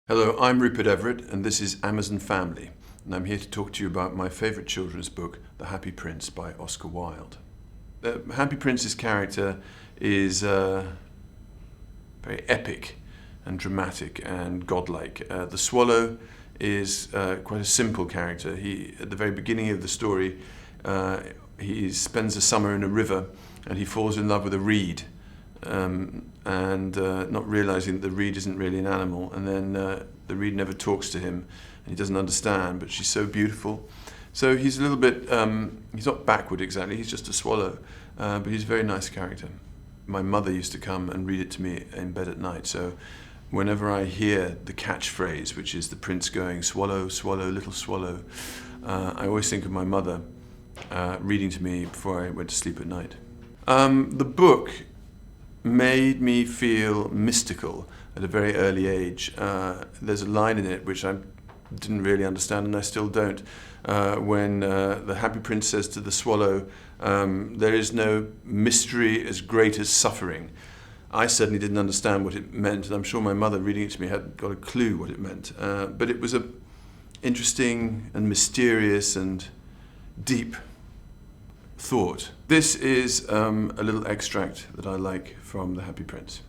Hello, I'm Rupert Everett and this is Amazon Family, and I'm here to talk to you about my favourite children's book, The Happy Prince by Oscar Wilde. The Happy Prince's character is very epic and dramatic and godlike. The Swallow is quite a simple character. At the very beginning of the story, he spends the summer in a river and he falls in love with a reed. Not realizing that the reed isn't really an animal, and then the reed never talks to him and he doesn't understand, but she's so beautiful. So he's a little bit, he's not backward exactly, he's just a swallow, but he's a very nice character. My mother used to come and read it to me in bed at night, so whenever I hear the catchphrase, which is the prince going, "Swallow, swallow, little swallow," I always think of my mother reading to me before I went to sleep at night. The book made me feel mystical at a very early age. There's a line in it which I didn't really understand, and I still don't, when the Happy Prince says to the Swallow, "There is no mystery as great as suffering." I certainly didn't understand what it meant, and I'm sure my mother reading it to me hadn't got a clue what it meant. But it was an interesting and mysterious and deep thought. This is a little extract that I like from The Happy Prince.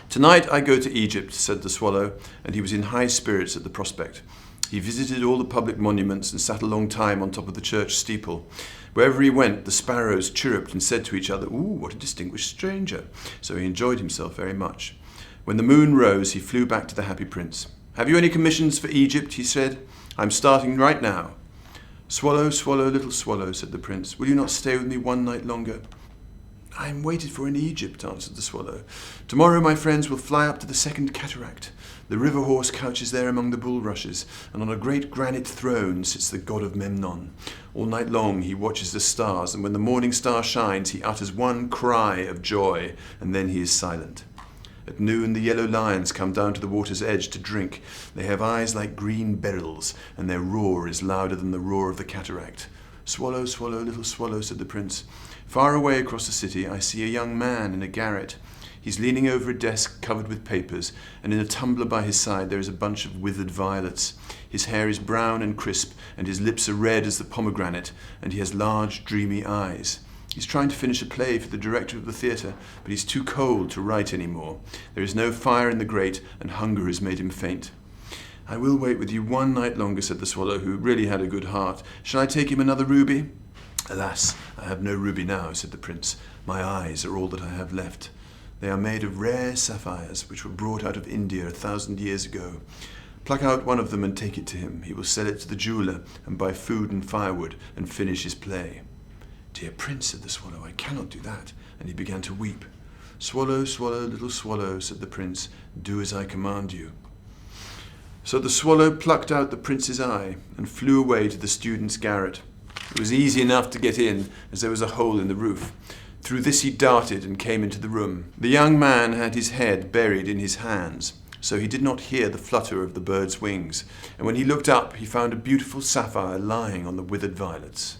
"Tonight I go to Egypt," said the Swallow, and he was in high spirits at the prospect. He visited all the public monuments and sat a long time on top of the church steeple. Wherever he went, the sparrows chirruped and said to each other, "Ooh, what a distinguished stranger." So he enjoyed himself very much. When the moon rose, he flew back to the Happy Prince. "Have you any commissions for Egypt?" he said. "I'm starting right now." "Swallow, swallow, little swallow," said the prince, "will you not stay with me one night longer?" "I am waited for in Egypt," answered the Swallow. "Tomorrow my friends will fly up to the second cataract. The river horse couches there among the bulrushes, and on a great granite throne sits the god of Memnon. All night long he watches the stars, and when the morning star shines he utters one cry of joy, and then he is silent. At noon the yellow lions come down to the water's edge to drink. They have eyes like green beryls, and their roar is louder than the roar of the cataract." "Swallow, swallow, little swallow," said the prince. "Far away across the city I see a young man in a garret. He's leaning over a desk covered with papers, and in a tumbler by his side there is a bunch of withered violets. His hair is brown and crisp, and his lips are red as the pomegranate, and he has large, dreamy eyes. He's trying to finish a play for the director of the theatre, but he's too cold to write any more. There is no fire in the grate, and hunger has made him faint." "I will wait with you one night longer," said the Swallow, who really had a good heart. "Shall I take him another ruby?" "Alas, I have no ruby now," said the prince. "My eyes are all that I have left. They are made of rare sapphires, which were brought out of India 1,000 years ago. Pluck out one of them and take it to him. He will sell it to the jeweller and buy food and firewood and finish his play." "Dear prince," said the Swallow, "I cannot do that," and he began to weep. "Swallow, swallow, little swallow," said the prince, "do as I command you." So the Swallow plucked out the prince's eye and flew away to the student's garret. It was easy enough to get in, as there was a hole in the roof. Through this he darted and came into the room. The young man had his head buried in his hands, so he did not hear the flutter of the bird's wings, and when he looked up he found a beautiful sapphire lying on the withered violets.